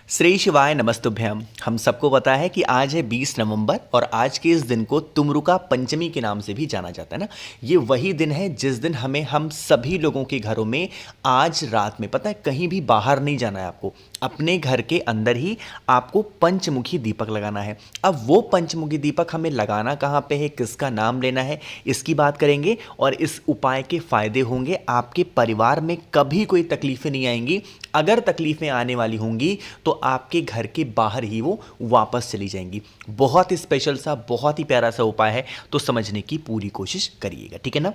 श्री शिवाय नमस्तुभ्यम। हम सबको पता है कि आज है 20 नवंबर और आज के इस दिन को तुमरुका पंचमी के नाम से भी जाना जाता है ना। ये वही दिन है जिस दिन हम सभी लोगों के घरों में आज रात में, पता है, कहीं भी बाहर नहीं जाना है आपको, अपने घर के अंदर ही आपको पंचमुखी दीपक लगाना है। अब वो पंचमुखी दीपक हमें लगाना कहाँ पे है, किसका नाम लेना है, इसकी बात करेंगे और इस उपाय के फायदे होंगे। आपके परिवार में कभी कोई तकलीफें नहीं आएंगी, अगर तकलीफें आने वाली होंगी तो आपके घर के बाहर ही वो वापस चली जाएंगी। बहुत ही स्पेशल सा, बहुत ही प्यारा सा उपाय है, तो समझने की पूरी कोशिश करिएगा, ठीक है ना।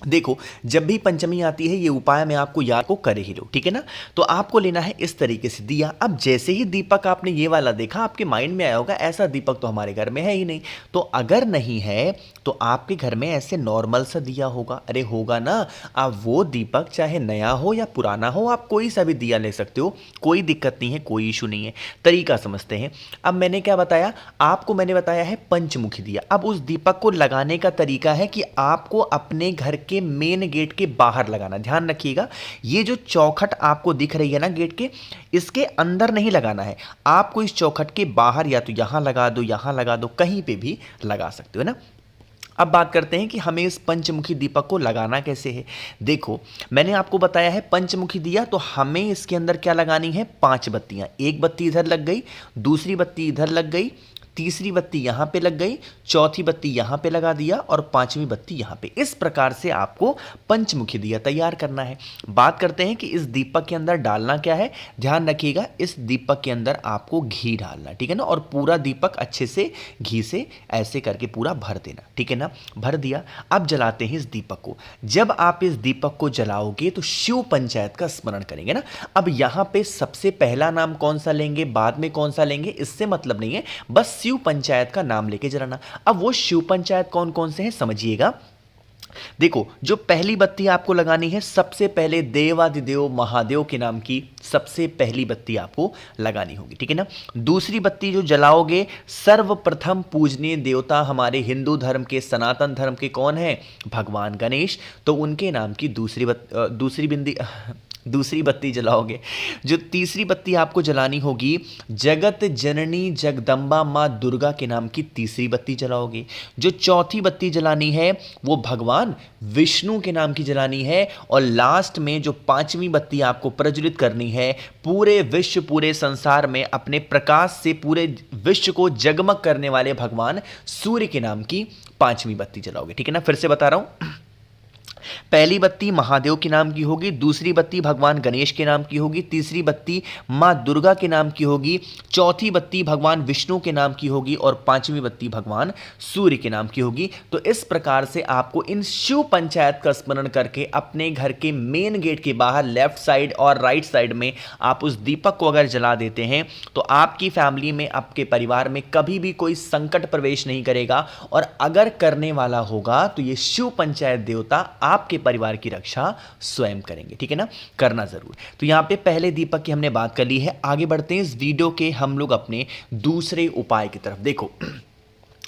देखो, जब भी पंचमी आती है ये उपाय मैं आपको याद को कर ही लो, ठीक है ना। तो आपको लेना है इस तरीके से दिया। अब जैसे ही दीपक आपने ये वाला देखा, आपके माइंड में आया होगा ऐसा दीपक तो हमारे घर में है ही नहीं। तो अगर नहीं है तो आपके घर में ऐसे नॉर्मल सा दिया होगा, अरे होगा ना। आप वो दीपक चाहे नया हो या पुराना हो, आप कोई सा भी दिया ले सकते हो, कोई दिक्कत नहीं है, कोई इशू नहीं है। तरीका समझते हैं। अब मैंने क्या बताया आपको, मैंने बताया है पंचमुखी दिया। अब उस दीपक को लगाने का तरीका है कि आपको अपने घर के मेन गेट के बाहर लगाना। ध्यान रखिएगा, ये जो चौखट आपको दिख रही है ना गेट के, इसके अंदर नहीं लगाना है आपको। इस चौखट के बाहर या तो यहां लगा दो, यहां लगा दो, कहीं पे भी लगा सकते हो ना। अब बात करते हैं कि हमें इस पंचमुखी दीपक को लगाना कैसे है। देखो, मैंने आपको बताया है पंचमुखी दिया, तो हमें इसके अंदर क्या लगानी है, 5 बत्तियां। एक बत्ती इधर लग गई, दूसरी बत्ती इधर लग गई, तीसरी बत्ती यहां पे लग गई, चौथी बत्ती यहां पे लगा दिया और पांचवी बत्ती यहां पे। इस प्रकार से आपको पंचमुखी दिया तैयार करना है। बात करते हैं कि इस दीपक के अंदर डालना क्या है। ध्यान रखिएगा, इस दीपक के अंदर आपको घी डालना, ठीक है ना। और पूरा दीपक अच्छे से घी से ऐसे करके पूरा भर देना, ठीक है ना। भर दिया। अब जलाते हैं इस दीपक को। जब आप इस दीपक को जलाओगे तो शिव पंचायत का स्मरण करेंगे ना। अब यहां पे सबसे पहला नाम कौन सा लेंगे, बाद में कौन सा लेंगे, इससे मतलब नहीं है, बस शिव पंचायत का नाम लेके जलाना। अब वो शिव पंचायत कौन कौन से हैं समझिएगा। देखो, जो पहली बत्ती आपको लगानी है, सबसे पहले देवादिदेव महादेव के नाम की सबसे पहली बत्ती आपको लगानी होगी, ठीक है ना। दूसरी बत्ती जो जलाओगे, सर्वप्रथम पूजनीय देवता हमारे हिंदू धर्म के, सनातन धर्म के कौन है, भगवान गणेश, तो उनके नाम की दूसरी बत्ती जलाओगे। जो तीसरी बत्ती आपको जलानी होगी, जगत जननी जगदम्बा माँ दुर्गा के नाम की तीसरी बत्ती जलाओगे। जो चौथी बत्ती जलानी है वो भगवान विष्णु के नाम की जलानी है। और लास्ट में जो पांचवी बत्ती आपको प्रज्वलित करनी है, पूरे विश्व, पूरे संसार में अपने प्रकाश से पूरे विश्व को जगमग करने वाले भगवान सूर्य के नाम की पांचवी बत्ती जलाओगे, ठीक है ना। फिर से बता रहा हूं, पहली बत्ती महादेव के नाम की होगी, दूसरी बत्ती भगवान गणेश के नाम की होगी, तीसरी बत्ती मां दुर्गा के नाम की होगी, चौथी बत्ती भगवान विष्णु के नाम की होगी और पांचवी बत्ती भगवान सूर्य के नाम की होगी। तो इस प्रकार से आपको इन शिव पंचायत का स्मरण करके अपने घर के मेन गेट के बाहर लेफ्ट साइड और राइट साइड में आप उस दीपक को अगर जला देते हैं तो आपकी फैमिली में, आपके परिवार में कभी भी कोई संकट प्रवेश नहीं करेगा। और अगर करने वाला होगा तो ये शिव पंचायत देवता आपके परिवार की रक्षा स्वयं करेंगे, ठीक है ना। करना जरूर। तो यहां पे पहले दीपक की हमने बात कर ली है। आगे बढ़ते हैं इस वीडियो के हम लोग अपने दूसरे उपाय की तरफ। देखो,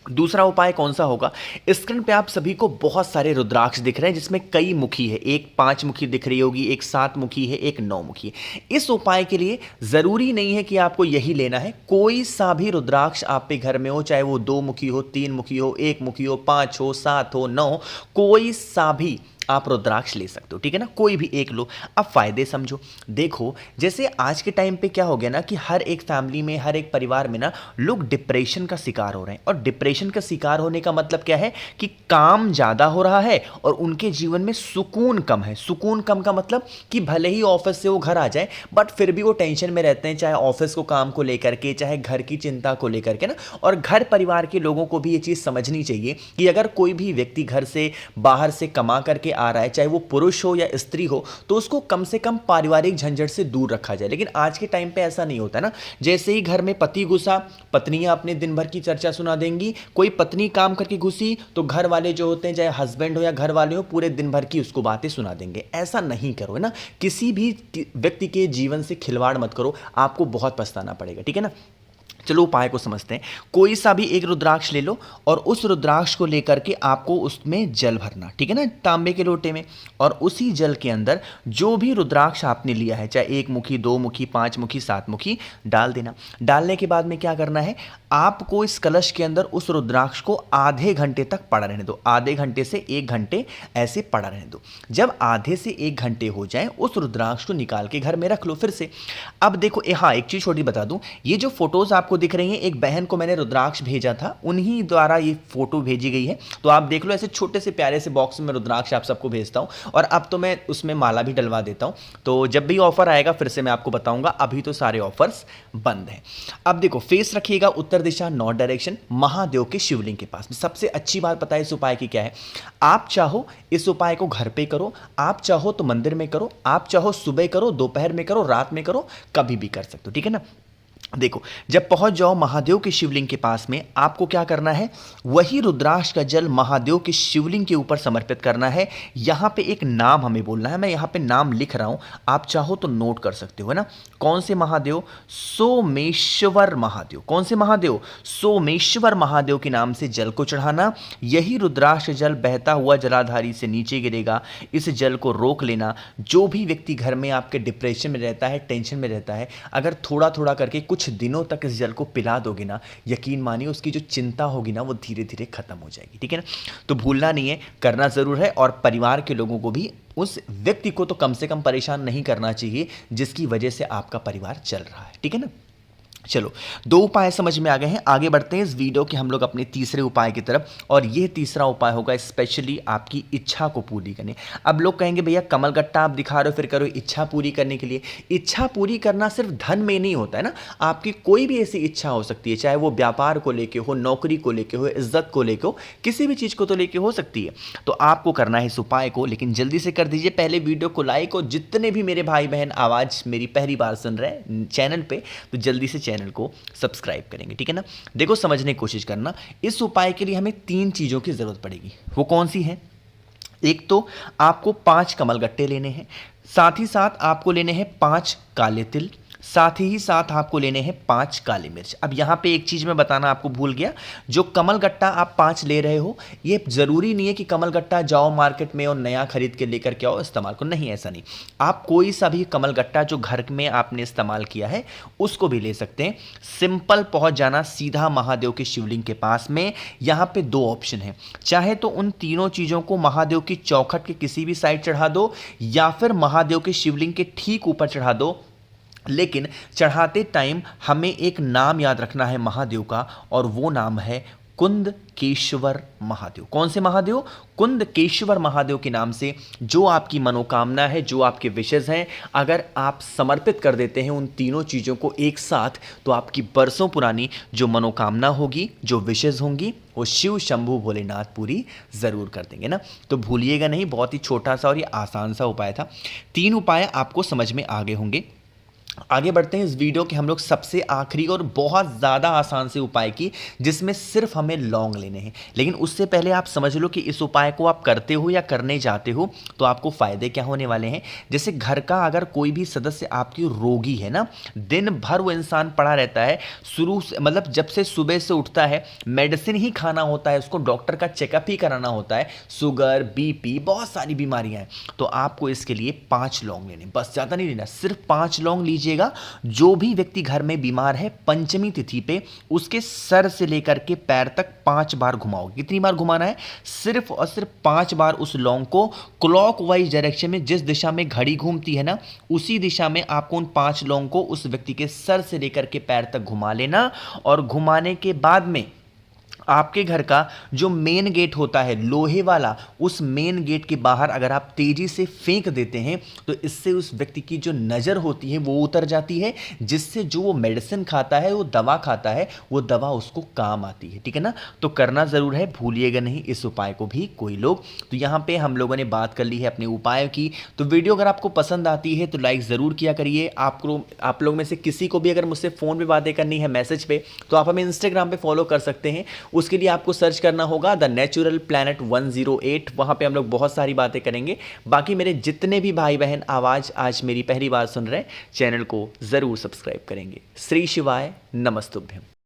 दूसरा उपाय कौन सा होगा। स्क्रीन पे आप सभी को बहुत सारे रुद्राक्ष दिख रहे हैं जिसमें कई मुखी है, एक 5 मुखी दिख रही होगी, एक 7 मुखी है, एक 9 मुखी है। इस उपाय के लिए जरूरी नहीं है कि आपको यही लेना है, कोई सा भी रुद्राक्ष आप पे घर में हो, चाहे वो 2 मुखी हो, 3 मुखी हो, 1 मुखी हो, 5 हो, 7 हो, 9, कोई सा भी आप रुद्राक्ष ले सकते हो, ठीक है ना। कोई भी एक लो। अब फायदे समझो। देखो, जैसे आज के टाइम पे क्या हो गया ना कि हर एक फैमिली में, हर एक परिवार में ना लोग डिप्रेशन का शिकार हो रहे हैं। और डिप्रेशन का शिकार होने का मतलब क्या है कि काम ज्यादा हो रहा है और उनके जीवन में सुकून कम है। सुकून कम का मतलब कि भले ही ऑफिस से वो घर आ जाए बट फिर भी वो टेंशन में रहते हैं, चाहे ऑफिस को काम को लेकर के, चाहे घर की चिंता को लेकर के ना। और घर परिवार के लोगों को भी ये चीज समझनी चाहिए कि अगर कोई भी व्यक्ति घर से बाहर से कमा करके आ रहा है, चाहे वो पुरुष हो या स्त्री हो, तो उसको कम से कम पारिवारिक झंझट से दूर रखा जाए। लेकिन आज के टाइम पे ऐसा नहीं होता ना। जैसे ही घर में पति घुसा, पत्नियां अपने दिन भर की चर्चा सुना देंगी। कोई पत्नी काम करके घुसी तो घर वाले जो होते हैं, चाहे हस्बैंड हो या घर वाले हो, पूरे दिन भर की उसको बातें सुना देंगे। ऐसा नहीं करो, है ना। किसी भी व्यक्ति के जीवन से खिलवाड़ मत करो, आपको बहुत पछताना पड़ेगा, ठीक है ना। चलो उपाय को समझते हैं। कोई सा भी एक रुद्राक्ष ले लो और उस रुद्राक्ष को लेकर के आपको उसमें जल भरना, ठीक है ना, तांबे के लोटे में। और उसी जल के अंदर जो भी रुद्राक्ष आपने लिया है, चाहे एक मुखी, दो मुखी, पांच मुखी, सात मुखी, डाल देना। डालने के बाद में क्या करना है, आपको इस कलश के अंदर उस रुद्राक्ष को आधे घंटे तक पड़ा रहने दो। आधे घंटे से एक घंटे ऐसे पड़ा रहने दो। जब आधे से एक घंटे हो जाए, उस रुद्राक्ष को निकाल के घर में रख लो फिर से। अब देखो, हाँ, एक चीज छोटी बता दूं, ये जो फोटोज आपको दिख रही हैं, एक बहन को मैंने रुद्राक्ष भेजा था, उन्हीं द्वारा ये फोटो भेजी गई है। तो आप देख लो, ऐसे छोटे से प्यारे से बॉक्स में रुद्राक्ष आप सबको भेजता हूं, और अब तो मैं उसमें माला भी डलवा देता हूं। तो जब भी ऑफर आएगा फिर से मैं आपको बताऊंगा, अभी तो सारे ऑफर्स बंद हैं। अब देखो, फेस रखिएगा उत्तर दिशा, नॉर्थ डायरेक्शन, महादेव के शिवलिंग के पास में। सबसे अच्छी बात पता है इस उपाय की क्या है, आप चाहो इस उपाय को घर पे करो, आप चाहो तो मंदिर में करो, आप चाहो सुबह करो, दोपहर में करो, रात में करो, कभी भी कर सकते हो, ठीक है ना। देखो, जब पहुंच जाओ महादेव के शिवलिंग के पास में, आपको क्या करना है, वही रुद्राक्ष का जल महादेव के शिवलिंग के ऊपर समर्पित करना है। यहां पे एक नाम हमें बोलना है, मैं यहां पे नाम लिख रहा हूं, आप चाहो तो नोट कर सकते हो, है ना। कौन से महादेव? सोमेश्वर महादेव। कौन से महादेव? सोमेश्वर महादेव के नाम से जल को चढ़ाना। यही रुद्राक्ष जल बहता हुआ जलाधारी से नीचे गिरेगा। इस जल को रोक लेना। जो भी व्यक्ति घर में आपके डिप्रेशन में रहता है, टेंशन में रहता है, अगर थोड़ा थोड़ा करके कुछ दिनों तक इस जल को पिला दोगे ना, यकीन मानिए उसकी जो चिंता होगी ना, वो धीरे धीरे खत्म हो जाएगी, ठीक है ना। तो भूलना नहीं है, करना जरूर है। और परिवार के लोगों को भी, उस व्यक्ति को तो कम से कम परेशान नहीं करना चाहिए जिसकी वजह से आपका परिवार चल रहा है, ठीक है ना। चलो, दो उपाय समझ में आ गए हैं। आगे बढ़ते हैं इस वीडियो के हम लोग अपने तीसरे उपाय की तरफ, और यह तीसरा उपाय होगा स्पेशली आपकी इच्छा को पूरी करने। अब लोग कहेंगे भैया कमल गट्टा आप दिखा रहे हो, फिर करो इच्छा पूरी करने के लिए। इच्छा पूरी करना सिर्फ धन में नहीं होता है ना, आपकी कोई भी ऐसी इच्छा हो सकती है, चाहे वो व्यापार को लेके हो, नौकरी को लेके हो, इज्जत को लेके हो, किसी भी चीज को तो लेके हो सकती है। तो आपको करना है इस उपाय को, लेकिन जल्दी से कर दीजिए पहले वीडियो को लाइक, और जितने भी मेरे भाई बहन आवाज मेरी पहली बार सुन रहे हैं चैनल पे, तो जल्दी से चैनल को सब्सक्राइब करेंगे, ठीक है ना। देखो, समझने की कोशिश करना। इस उपाय के लिए हमें तीन चीजों की जरूरत पड़ेगी। वो कौन सी है? एक तो आपको 5 कमलगट्टे लेने हैं, साथ ही साथ आपको लेने हैं 5 काले तिल, साथ ही साथ आपको लेने हैं 5 काली मिर्च। अब यहां पे एक चीज मैं बताना आपको भूल गया, जो कमल गट्टा आप 5 ले रहे हो, ये जरूरी नहीं है कि कमल गट्टा जाओ मार्केट में और नया खरीद के लेकर के आओ इस्तेमाल को, नहीं, ऐसा नहीं। आप कोई सा भी कमल गट्टा जो घर में आपने इस्तेमाल किया है उसको भी ले सकते हैं। सिंपल पहुंच जाना सीधा महादेव के शिवलिंग के पास में। यहां पे 2 ऑप्शन है, चाहे तो उन तीनों चीजों को महादेव की चौखट के किसी भी साइड चढ़ा दो, या फिर महादेव के शिवलिंग के ठीक ऊपर चढ़ा दो। लेकिन चढ़ाते टाइम हमें एक नाम याद रखना है महादेव का, और वो नाम है कुंदकेश्वर महादेव। कौन से महादेव? कुंदकेश्वर महादेव के नाम से जो आपकी मनोकामना है, जो आपके विशेष हैं, अगर आप समर्पित कर देते हैं उन तीनों चीज़ों को एक साथ, तो आपकी बरसों पुरानी जो मनोकामना होगी, जो विशेष होंगी, वो शिव शंभू भोलेनाथ पूरी ज़रूर कर देंगे ना। तो भूलिएगा नहीं, बहुत ही छोटा सा और ये आसान सा उपाय था। 3 उपाय आपको समझ में आ गए होंगे। आगे बढ़ते हैं इस वीडियो के हम लोग सबसे आखिरी और बहुत ज़्यादा आसान से उपाय की, जिसमें सिर्फ हमें लौंग लेने हैं। लेकिन उससे पहले आप समझ लो कि इस उपाय को आप करते हो या करने जाते हो तो आपको फ़ायदे क्या होने वाले हैं। जैसे घर का अगर कोई भी सदस्य आपकी रोगी है ना, दिन भर वो इंसान पड़ा रहता है, शुरू से मतलब जब से सुबह से उठता है मेडिसिन ही खाना होता है, उसको डॉक्टर का चेकअप ही कराना होता है, शुगर, बीपी, बहुत सारी बीमारियां हैं, तो आपको इसके लिए 5 लौंग लेने, बस ज़्यादा नहीं लेना, सिर्फ 5 लौंग लीजिएगा। जो भी व्यक्ति घर में बीमार है, पंचमी तिथि पे उसके सर से लेकर के पैर तक 5 बार घुमाओगे। कितनी बार घुमाना है? सिर्फ और सिर्फ 5 बार उस लौंग को क्लॉकवाइज डायरेक्शन में, जिस दिशा में घड़ी घूमती है ना, उसी दिशा में आपको उन 5 लौंग को उस व्यक्ति के सर से लेकर के पैर तक घुमा लेना। और घुमाने के बाद में आपके घर का जो मेन गेट होता है लोहे वाला, उस मेन गेट के बाहर अगर आप तेजी से फेंक देते हैं तो इससे उस व्यक्ति की जो नज़र होती है वो उतर जाती है, जिससे जो वो मेडिसिन खाता है, वो दवा खाता है, वो दवा उसको काम आती है, ठीक है ना। तो करना ज़रूर है, भूलिएगा नहीं इस उपाय को भी कोई लोग। तो यहाँ पे हम लोगों ने बात कर ली है अपने उपाय की। तो वीडियो अगर आपको पसंद आती है तो लाइक ज़रूर किया करिए। आप लोग में से किसी को भी अगर मुझसे फ़ोन पे बातें करनी है मैसेज पे, तो आप हमें इंस्टाग्राम पे फॉलो कर सकते हैं। उसके लिए आपको सर्च करना होगा द नेचुरल प्लैनेट 108, वहां पे हम लोग बहुत सारी बातें करेंगे। बाकी मेरे जितने भी भाई बहन आवाज आज मेरी पहली बार सुन रहे हैं, चैनल को जरूर सब्सक्राइब करेंगे। श्री शिवाय नमस्तुभ्यम।